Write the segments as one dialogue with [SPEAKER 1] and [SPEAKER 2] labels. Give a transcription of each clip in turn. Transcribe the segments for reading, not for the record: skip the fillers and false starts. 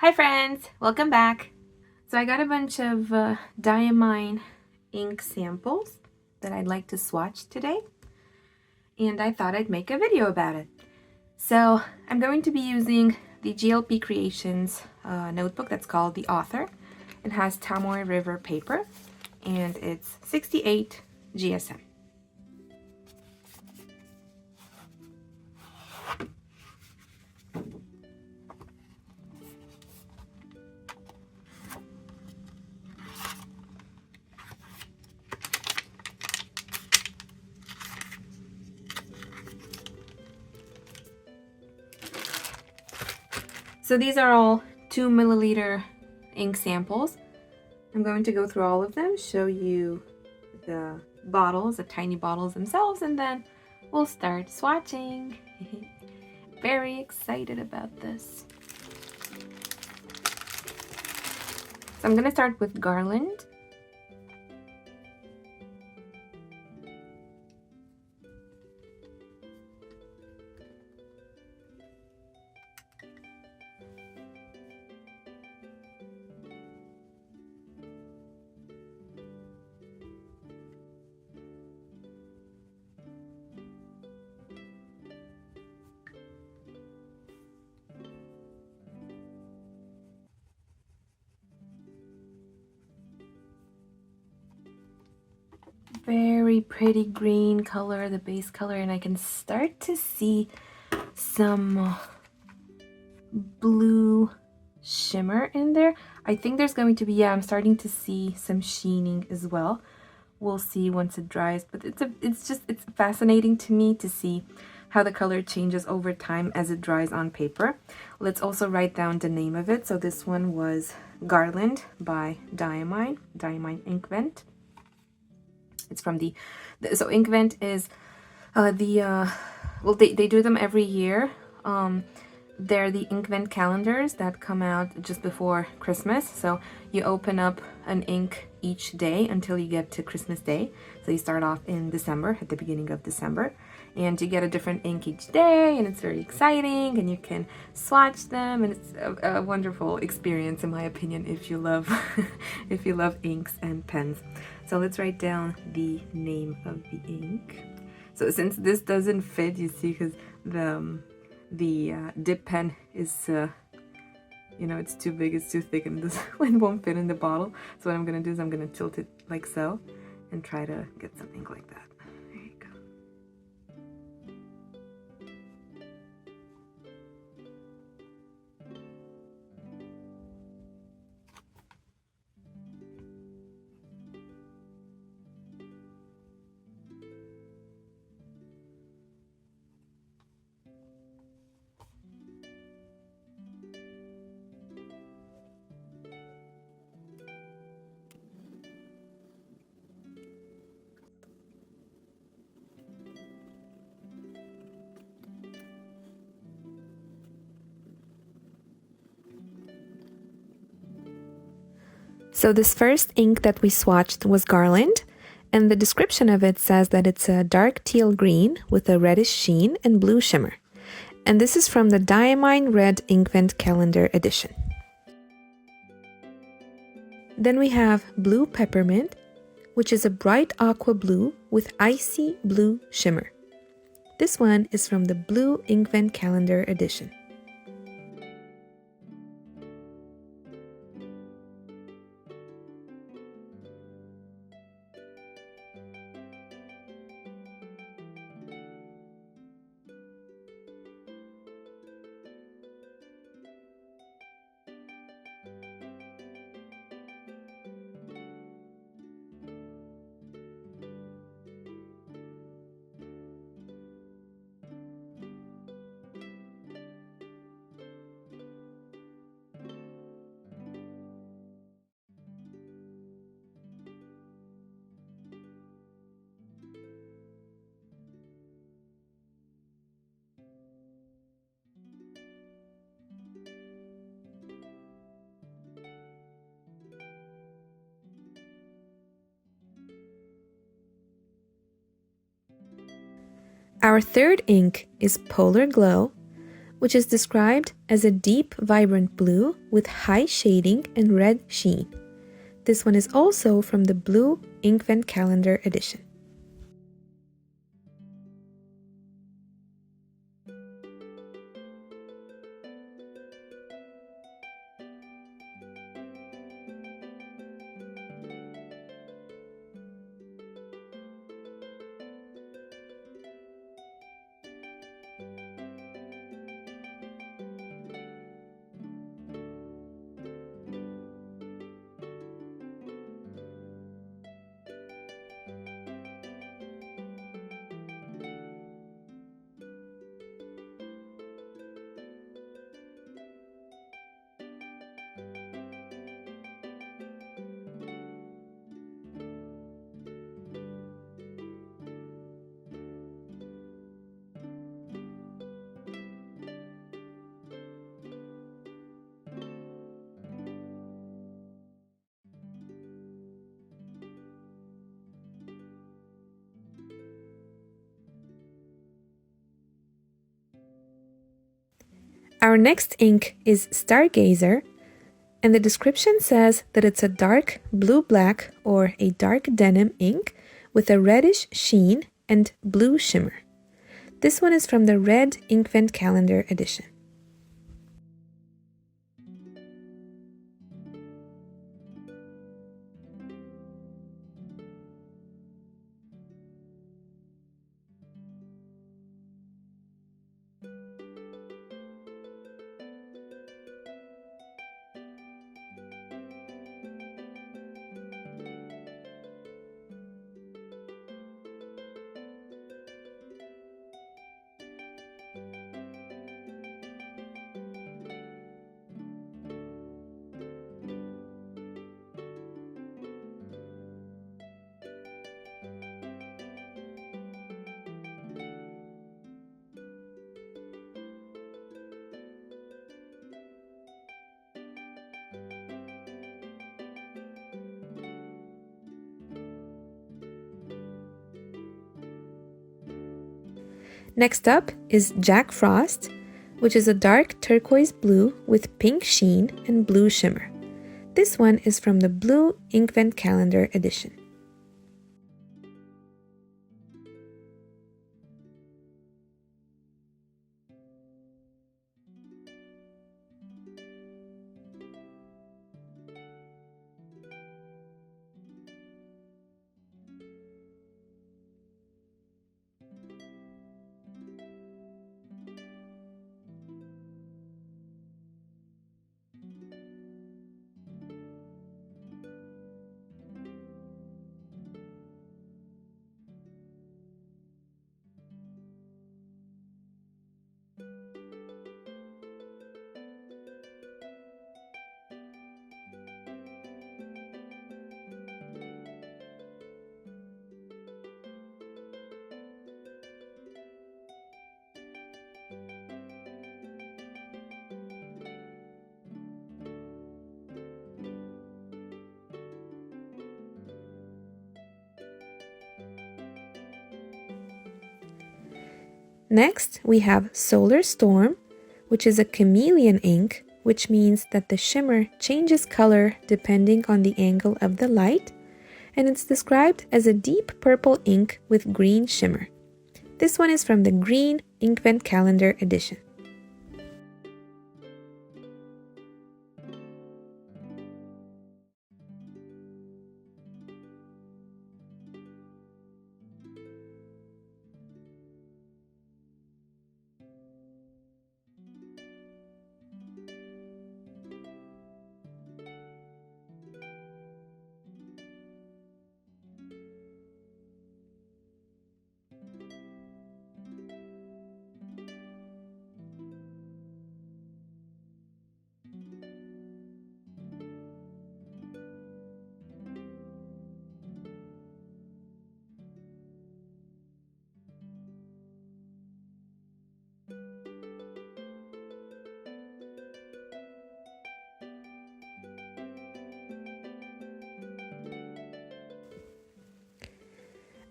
[SPEAKER 1] Hi friends, welcome back. So I got a bunch of Diamine ink samples that I'd like to swatch today, and I thought I'd make a video about it. So I'm going to be using the GLP Creations notebook that's called The Author. It has Tomoe River paper, and it's 68 GSM. So these are all 2 milliliter ink samples. I'm going to go through all of them, show you the bottles, the tiny bottles themselves, and then we'll start swatching. Very excited about this. So I'm going to start with Garland. Very pretty green color, the base color, and I can start to see some blue shimmer in there. I think there's going to be, I'm starting to see some sheening as well. We'll see once it dries, but it's fascinating to me to see how the color changes over time as it dries on paper. Let's also write down the name of it. So this one was Garland by Diamine Inkvent. It's from so Inkvent is well, they do them every year. They're the Inkvent calendars that come out just before Christmas. So you open up an ink each day until you get to Christmas Day. So you start off in December, at the beginning of December, and you get a different ink each day, and it's very exciting, and you can swatch them, and it's a wonderful experience, in my opinion, if you love if you love inks and pens. So let's write down the name of the ink. So since this doesn't fit, you see, because the dip pen is you know, it's too big, it's too thick, and this one won't fit in the bottle. So what I'm gonna do is I'm gonna tilt it like so and try to get some ink like that. There you go. So this first ink that we swatched was Garland, and the description of it says that it's a dark teal green with a reddish sheen and blue shimmer. And this is from the Diamine Red Inkvent Calendar Edition. Then we have Blue Peppermint, which is a bright aqua blue with icy blue shimmer. This one is from the Blue Inkvent Calendar Edition. Our third ink is Polar Glow, which is described as a deep, vibrant blue with high shading and red sheen. This one is also from the Blue Inkvent Calendar edition. Our next ink is Stargazer, and the description says that it's a dark blue-black or a dark denim ink with a reddish sheen and blue shimmer. This one is from the Red Inkvent Calendar edition. Next up is Jack Frost, which is a dark turquoise blue with pink sheen and blue shimmer. This one is from the Blue Inkvent Calendar edition. Next, we have Solar Storm, which is a chameleon ink, which means that the shimmer changes color depending on the angle of the light, and it's described as a deep purple ink with green shimmer. This one is from the Green Inkvent Calendar edition.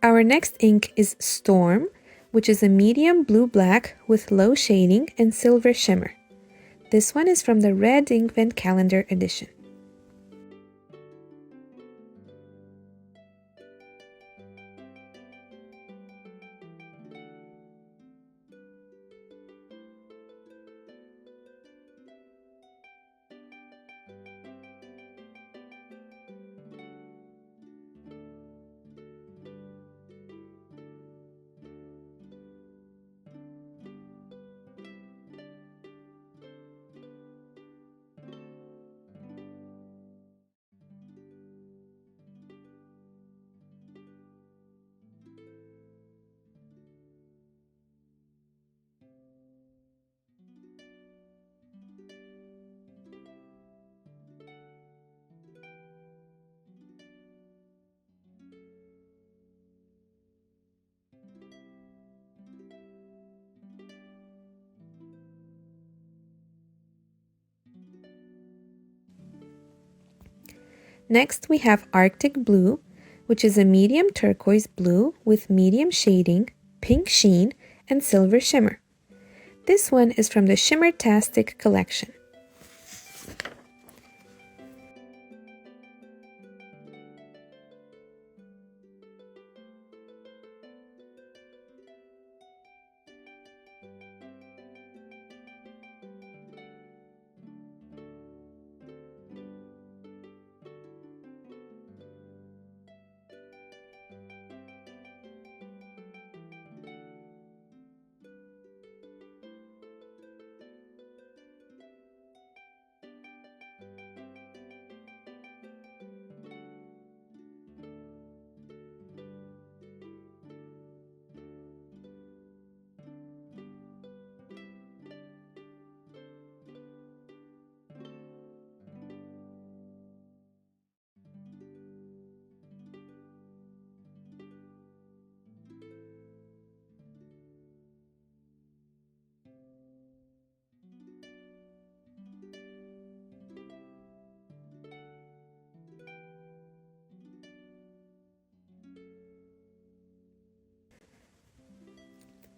[SPEAKER 1] Our next ink is Storm, which is a medium blue-black with low shading and silver shimmer. This one is from the Red Inkvent Calendar edition. Next, we have Arctic Blue, which is a medium turquoise blue with medium shading, pink sheen, and silver shimmer. This one is from the Shimmertastic collection.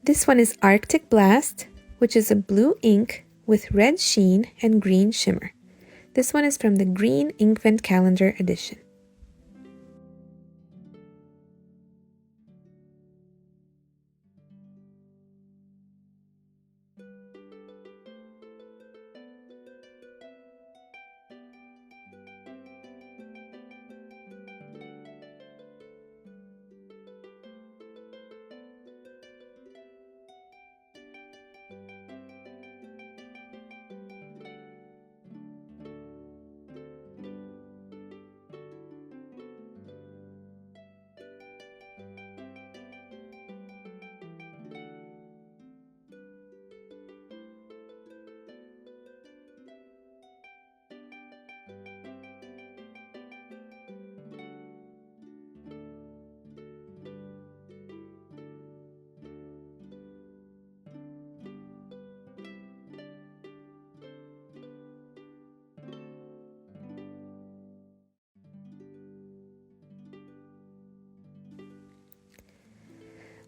[SPEAKER 1] This one is Arctic Blast, which is a blue ink with red sheen and green shimmer. This one is from the Green Inkvent Calendar edition.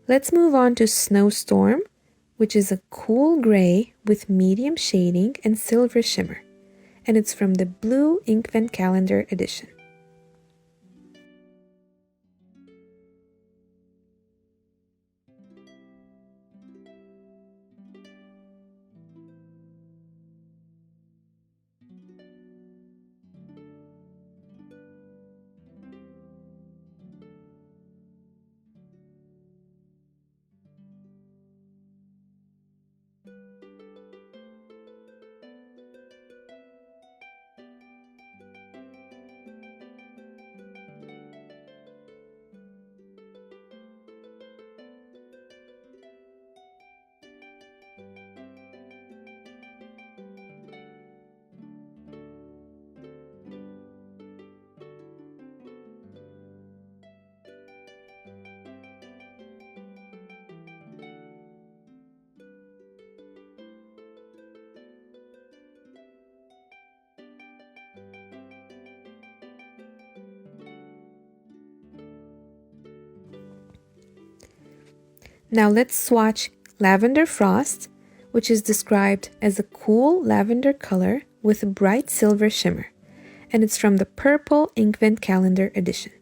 [SPEAKER 1] Let's move on to Snowstorm, which is a cool gray with medium shading and silver shimmer, and it's from the Blue Inkvent Calendar edition. Now let's swatch Lavender Frost, which is described as a cool lavender color with a bright silver shimmer, and it's from the Purple Inkvent Calendar edition.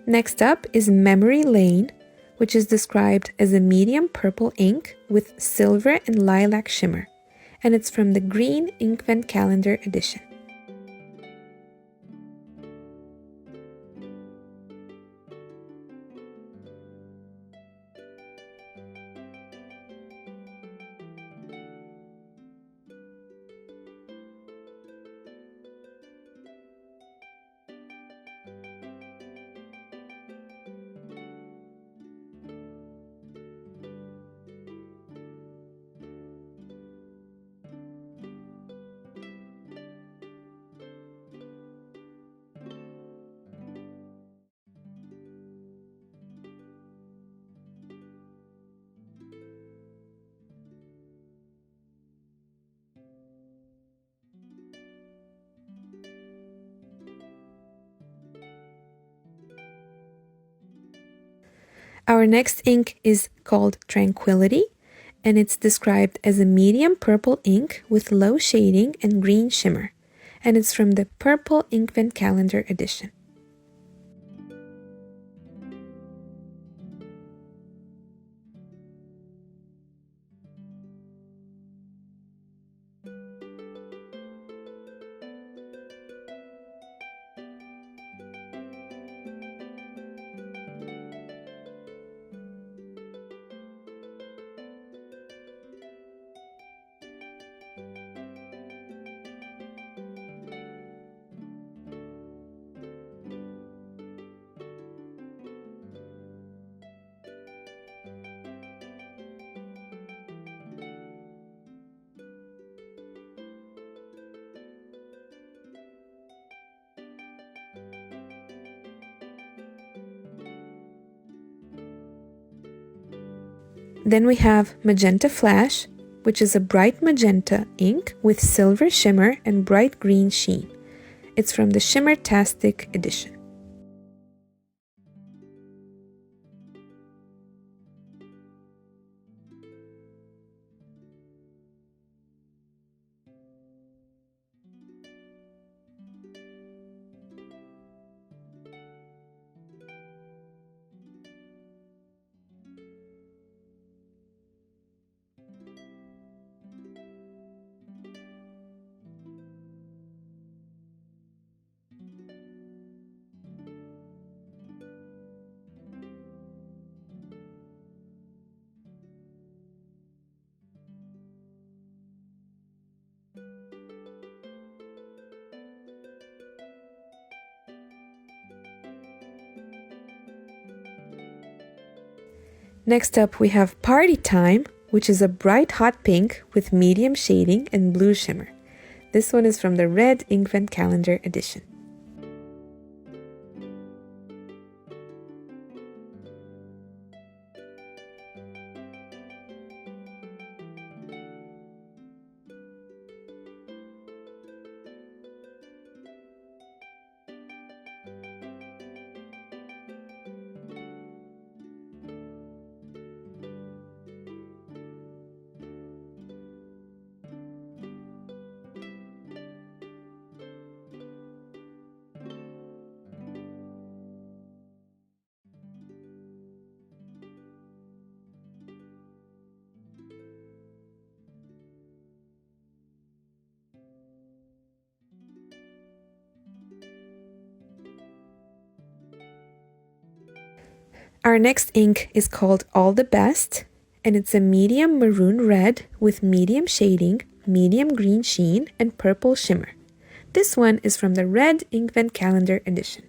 [SPEAKER 1] Next up is Memory Lane, which is described as a medium purple ink with silver and lilac shimmer, and it's from the Green Inkvent Calendar edition. Our next ink is called Tranquility, and it's described as a medium purple ink with low shading and green shimmer, and it's from the Purple Inkvent Calendar edition. Then we have Magenta Flash, which is a bright magenta ink with silver shimmer and bright green sheen. It's from the Shimmer-tastic edition. Next up we have Party Time, which is a bright hot pink with medium shading and blue shimmer. This one is from the Red Inkvent Calendar edition. Our next ink is called All the Best, and it's a medium maroon red with medium shading, medium green sheen, and purple shimmer. This one is from the Red Inkvent Calendar edition.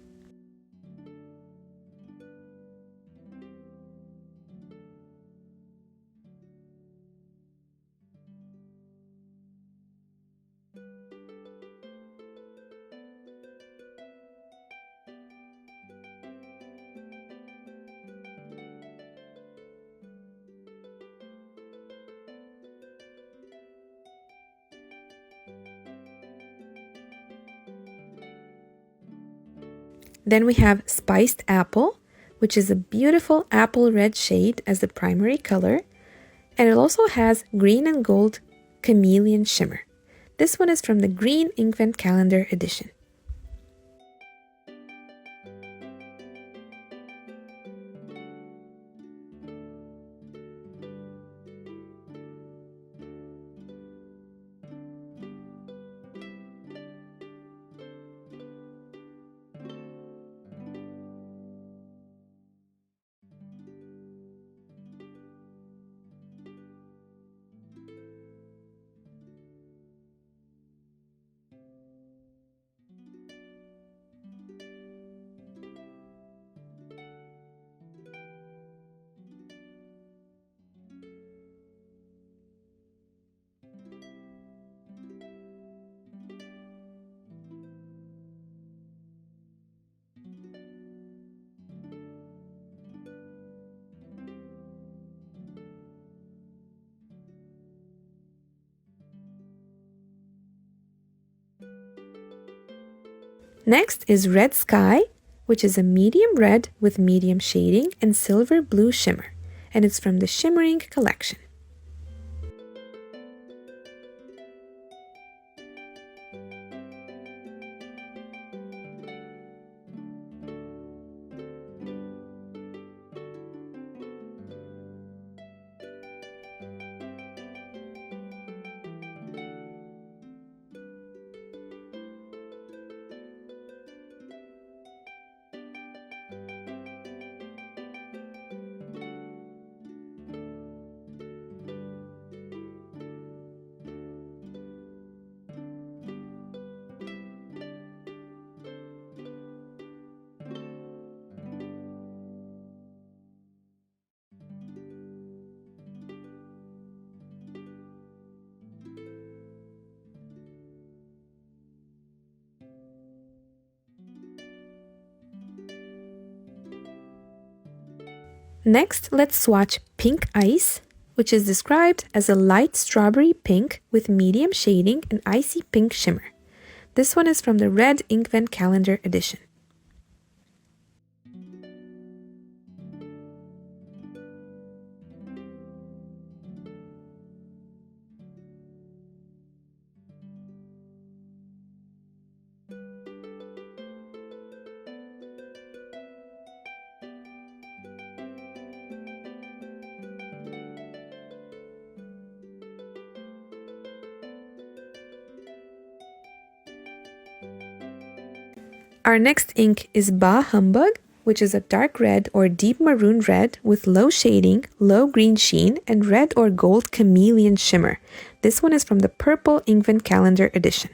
[SPEAKER 1] Then we have Spiced Apple, which is a beautiful apple red shade as the primary color, and it also has green and gold chameleon shimmer. This one is from the Green Inkvent Calendar edition. Next is Red Sky, which is a medium red with medium shading and silver blue shimmer, and it's from the Shimmering collection. Next, let's swatch Pink Ice, which is described as a light strawberry pink with medium shading and icy pink shimmer. This one is from the Red Inkvent Calendar edition. Our next ink is Humbug, which is a dark red or deep maroon red with low shading, low green sheen, and red or gold chameleon shimmer. This one is from the Purple Inkvent Calendar edition.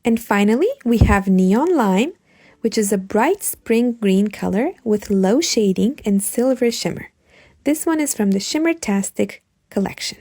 [SPEAKER 1] And finally, we have Neon Lime, which is a bright spring green color with low shading and silver shimmer. This one is from the Shimmertastic collection.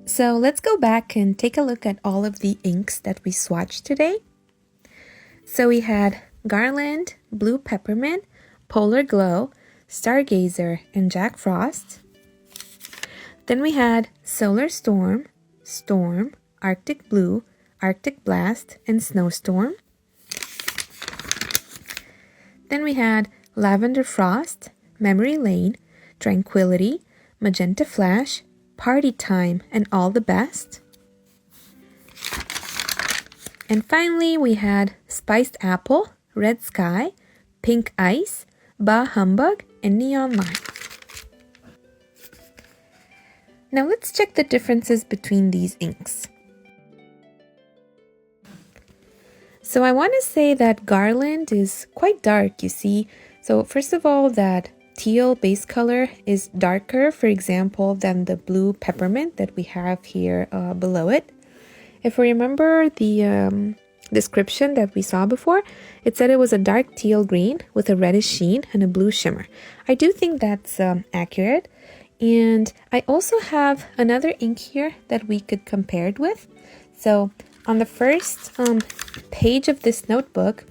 [SPEAKER 1] So let's go back and take a look at all of the inks that we swatched today. So we had Garland, Blue Peppermint, Polar Glow, Stargazer, and Jack Frost. Then we had Solar Storm, Storm, Arctic Blue, Arctic Blast, and Snowstorm. Then we had Lavender Frost, Memory Lane, Tranquility, Magenta Flash, Party Time, and All the Best. And finally, we had Spiced Apple, Red Sky, Pink Ice, Bah Humbug, and Neon Lime. Now let's check the differences between these inks. So I want to say that Garland is quite dark, you see. So first of all, that teal base color is darker, for example, than the blue peppermint that we have here below it. If we remember the description that we saw before, it said it was a dark teal green with a reddish sheen and a blue shimmer. I do think that's accurate. And I also have another ink here that we could compare it with. So on the first page of this notebook,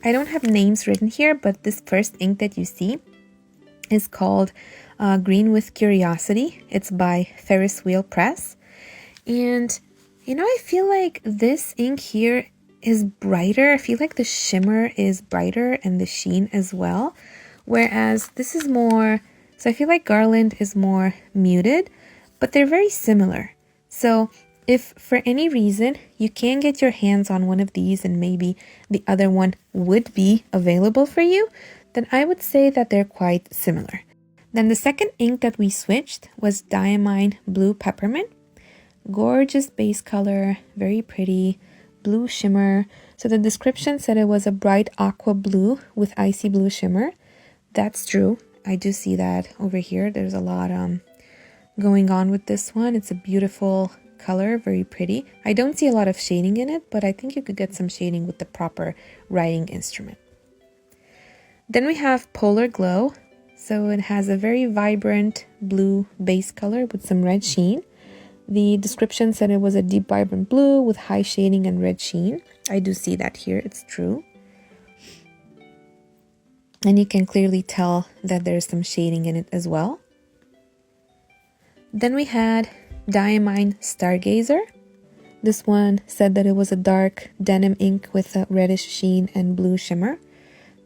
[SPEAKER 1] I don't have names written here, but this first ink that you see is called Green with Curiosity. It's by Ferris Wheel Press. And, you know, I feel like this ink here is brighter. I feel like the shimmer is brighter and the sheen as well. Whereas this is more, so I feel like Garland is more muted, but they're very similar. So if for any reason you can get your hands on one of these and maybe the other one would be available for you, then I would say that they're quite similar. Then the second ink that we switched was Diamine Blue Peppermint. Gorgeous base color, very pretty, blue shimmer. So the description said it was a bright aqua blue with icy blue shimmer. That's true. I do see that over here. There's a lot going on with this one. It's a beautiful color, very pretty. I don't see a lot of shading in it, but I think you could get some shading with the proper writing instrument. Then we have Polar Glow. So it has a very vibrant blue base color with some red sheen. The description said it was a deep vibrant blue with high shading and red sheen. I do see that here, it's true. And you can clearly tell that there's some shading in it as well. Then we had Diamine Stargazer. This one said that it was a dark denim ink with a reddish sheen and blue shimmer.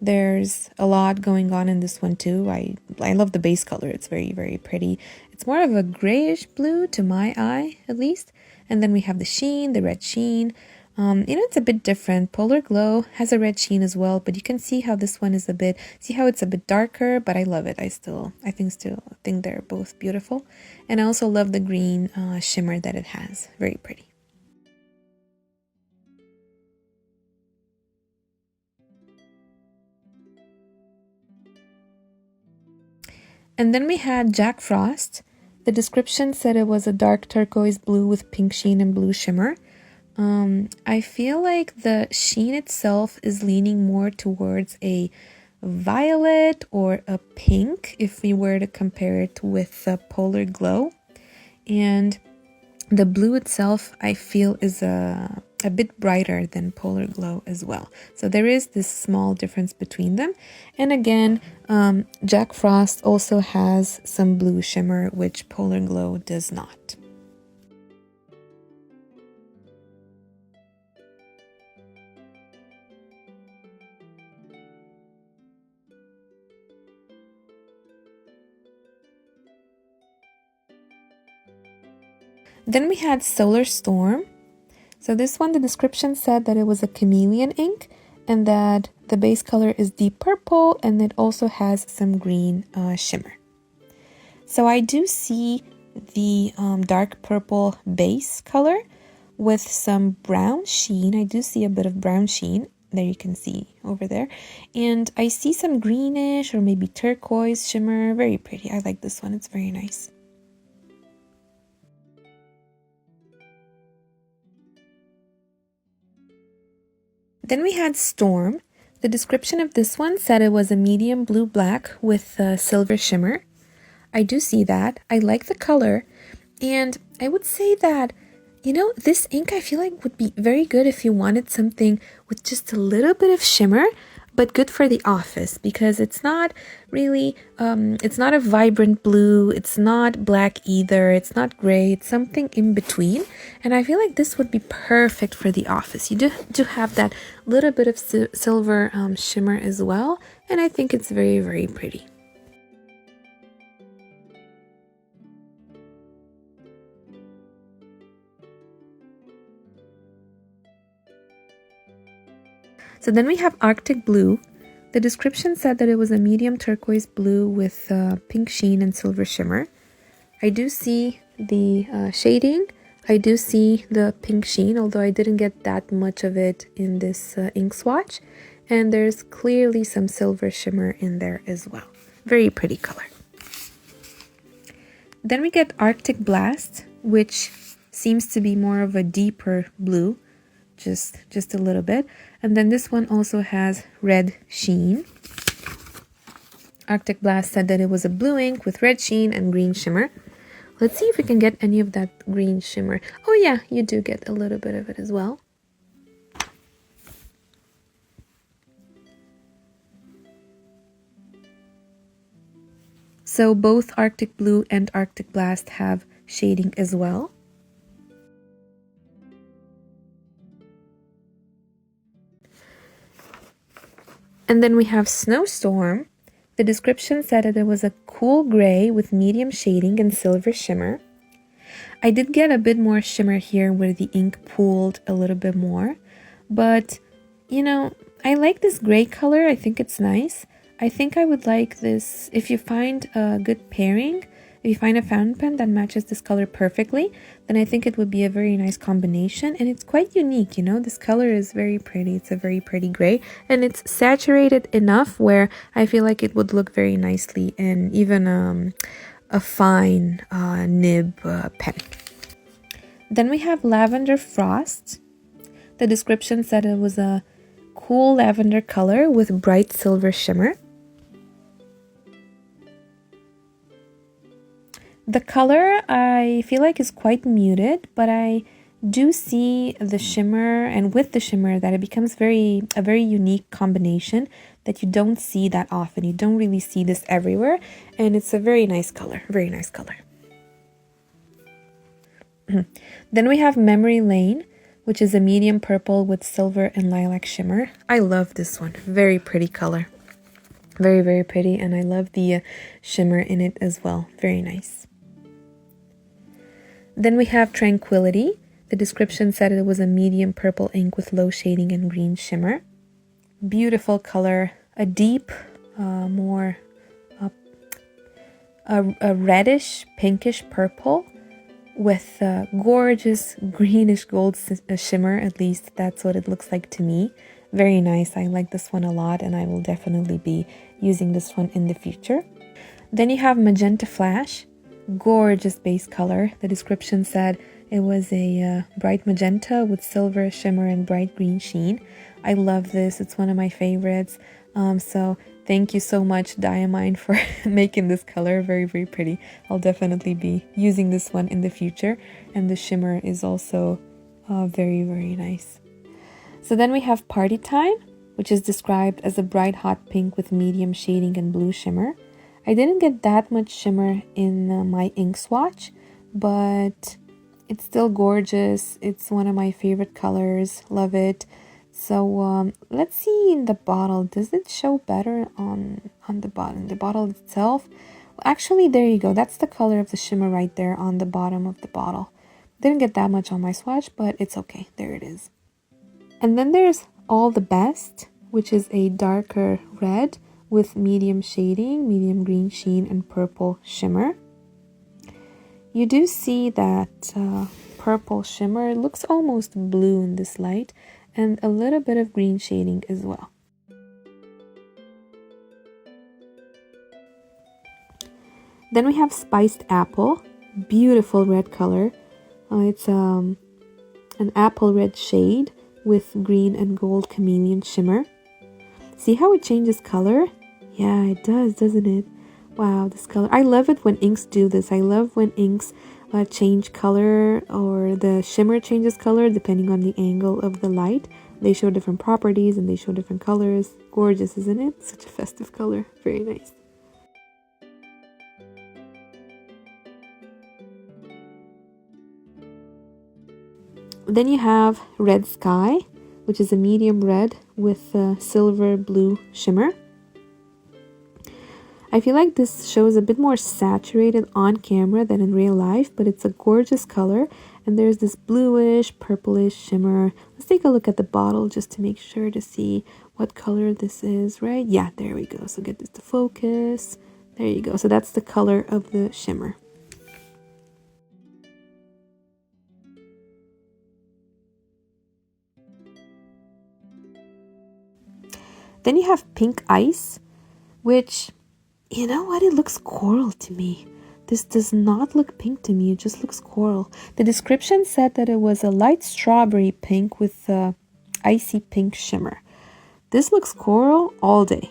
[SPEAKER 1] There's a lot going on in this one too. I love the base color. It's very, very pretty. It's more of a grayish blue to my eye, at least. And then we have the sheen, the red sheen. It's a bit different. Polar Glow has a red sheen as well, but you can see how this one is see how it's a bit darker, but I love it. I think they're both beautiful. And I also love the green shimmer that it has. Very pretty. And then we had Jack Frost. The description said it was a dark turquoise blue with pink sheen and blue shimmer. I feel like the sheen itself is leaning more towards a violet or a pink if we were to compare it with the Polar Glow. And the blue itself, I feel, is a bit brighter than Polar Glow as well. So there is this small difference between them. And again, Jack Frost also has some blue shimmer, which Polar Glow does not. Then we had Solar Storm. So this one, the description said that it was a chameleon ink and that the base color is deep purple and it also has some green shimmer. So I do see the dark purple base color with some brown sheen. I do see a bit of brown sheen. There you can see over there. And I see some greenish or maybe turquoise shimmer. Very pretty. I like this one. It's very nice. Then we had Storm. The description of this one said it was a medium blue-black with silver shimmer. I do see that. I like the color. And I would say that, you know, this ink I feel like would be very good if you wanted something with just a little bit of shimmer, but good for the office, because it's not really, it's not a vibrant blue, it's not black either, it's not gray, it's something in between. And I feel like this would be perfect for the office. You do have that little bit of silver shimmer as well, and I think it's very, very pretty. So then we have Arctic Blue. The description said that it was a medium turquoise blue with pink sheen and silver shimmer. I do see the shading. I do see the pink sheen, although I didn't get that much of it in this ink swatch. And there's clearly some silver shimmer in there as well. Very pretty color. Then we get Arctic Blast, which seems to be more of a deeper blue. Just a little bit. And then this one also has red sheen. Arctic Blast said that it was a blue ink with red sheen and green shimmer. Let's see if we can get any of that green shimmer. Oh yeah, you do get a little bit of it as well. So both Arctic Blue and Arctic Blast have shading as well. And then we have Snowstorm. The description said that it was a cool gray with medium shading and silver shimmer. I did get a bit more shimmer here where the ink pooled a little bit more. But, you know, I like this gray color. I think it's nice. I think I would like this, if you find a good pairing, if you find a fountain pen that matches this color perfectly, then I think it would be a very nice combination. And it's quite unique, you know, this color is very pretty. It's a very pretty gray, and it's saturated enough where I feel like it would look very nicely in even a fine nib pen. Then we have Lavender Frost. The description said it was a cool lavender color with bright silver shimmer. The color I feel like is quite muted, but I do see the shimmer, and with the shimmer that it becomes a very unique combination that you don't see that often. You don't really see this everywhere, and it's a very nice color, very nice color. Then we have Memory Lane, which is a medium purple with silver and lilac shimmer. I love this one, very pretty color. Very, very pretty, and I love the shimmer in it as well, very nice. Then we have Tranquility. The description said it was a medium purple ink with low shading and green shimmer. Beautiful color, a deep, more a reddish, pinkish purple with gorgeous greenish gold shimmer. At least that's what it looks like to me. Very nice. I like this one a lot, and I will definitely be using this one in the future. Then you have Magenta Flash. Gorgeous base color. The description said it was a bright magenta with silver shimmer and bright green sheen. I love this. It's one of my favorites. So thank you so much, Diamine, for making this color. Very, very pretty. I'll definitely be using this one in the future. And the shimmer is also very, very nice. So then we have Party Time, which is described as a bright hot pink with medium shading and blue shimmer. I didn't get that much shimmer in my ink swatch, but it's still gorgeous. It's one of my favorite colors. Love it. So let's see in the bottle. Does it show better on the bottom? The bottle itself? Actually, there you go. That's the color of the shimmer right there on the bottom of the bottle. Didn't get that much on my swatch, but it's okay. There it is. And then there's All the Best, which is a darker red with medium shading, medium green sheen, and purple shimmer. You do see that purple shimmer. It looks almost blue in this light, and a little bit of green shading as well. Then we have Spiced Apple. Beautiful red color. It's an apple red shade with green and gold chameleon shimmer. See how it changes color? Yeah, it does, doesn't it? Wow, this color. I love it when inks do this. I love when inks change color, or the shimmer changes color depending on the angle of the light. They show different properties and they show different colors. Gorgeous, isn't it? Such a festive color. Very nice. Then you have Red Sky, which is a medium red with silver blue shimmer. I feel like this shows a bit more saturated on camera than in real life, but it's a gorgeous color. And there's this bluish, purplish shimmer. Let's take a look at the bottle just to make sure to see what color this is, right? Yeah, there we go. So get this to focus. There you go. So that's the color of the shimmer. Then you have Pink Ice, which, you know what? It looks coral to me. This does not look pink to me. It just looks coral. The description said that it was a light strawberry pink with icy pink shimmer. This looks coral all day.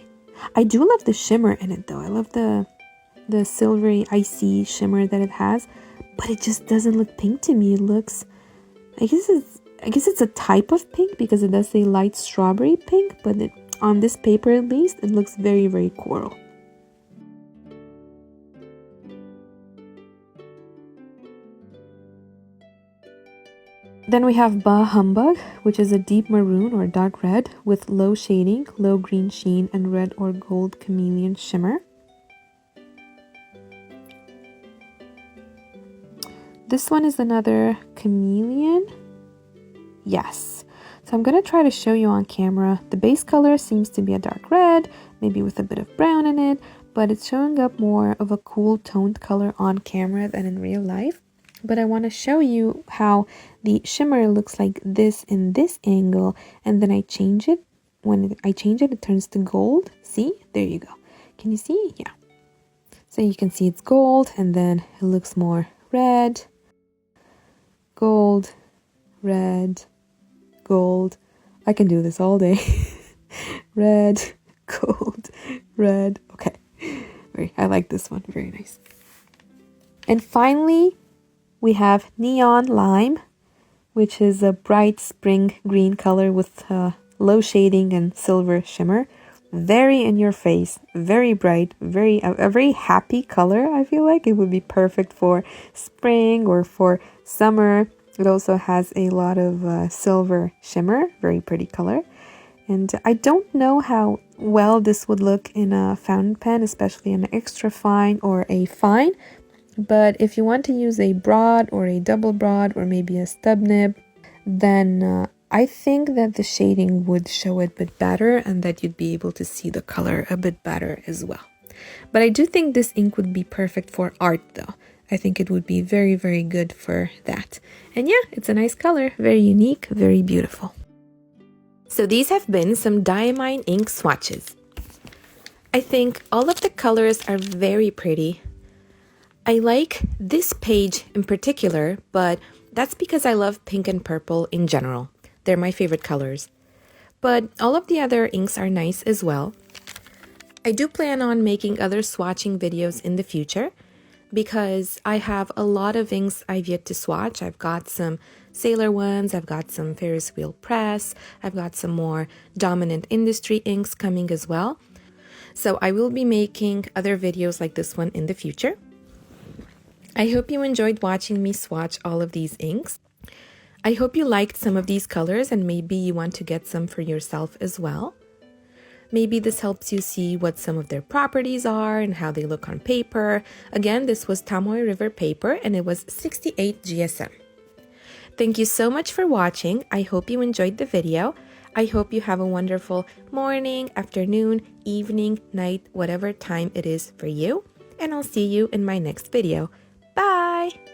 [SPEAKER 1] I do love the shimmer in it though. I love the silvery icy shimmer that it has, but it just doesn't look pink to me. It looks, I guess it's a type of pink because it does say light strawberry pink, but on this paper at least, it looks very, very coral. Then we have Humbug, which is a deep maroon or dark red with low shading, low green sheen, and red or gold chameleon shimmer. This one is another chameleon. Yes. So I'm going to try to show you on camera. The base color seems to be a dark red, maybe with a bit of brown in it, but it's showing up more of a cool toned color on camera than in real life. But I want to show you how the shimmer looks like this in this angle, and then I change it. When I change it, it turns to gold. See? There you go. Can you see? Yeah. So you can see it's gold, and then it looks more red, gold, red, gold. I can do this all day. Red, gold, red. Okay. I like this one. Very nice. And finally, we have Neon Lime, which is a bright spring green color with low shading and silver shimmer. Very in your face, very bright, a very happy color. I feel like it would be perfect for spring or for summer. It also has a lot of silver shimmer, very pretty color. And I don't know how well this would look in a fountain pen, especially an extra fine or a fine. But if you want to use a broad or a double broad or maybe a stub nib, then I think that the shading would show it a bit better and that you'd be able to see the color a bit better as well. But I do think this ink would be perfect for art though. I think it would be very, very good for that. And yeah, it's a nice color, very unique, very beautiful. So these have been some Diamine ink swatches. I think all of the colors are very pretty. I like this page in particular, but that's because I love pink and purple in general. They're my favorite colors. But all of the other inks are nice as well. I do plan on making other swatching videos in the future because I have a lot of inks I've yet to swatch. I've got some Sailor ones, I've got some Ferris Wheel Press, I've got some more Dominant Industry inks coming as well. So I will be making other videos like this one in the future. I hope you enjoyed watching me swatch all of these inks. I hope you liked some of these colors and maybe you want to get some for yourself as well. Maybe this helps you see what some of their properties are and how they look on paper. Again, this was Tomoe River paper and it was 68 GSM. Thank you so much for watching. I hope you enjoyed the video. I hope you have a wonderful morning, afternoon, evening, night, whatever time it is for you. And I'll see you in my next video. Bye!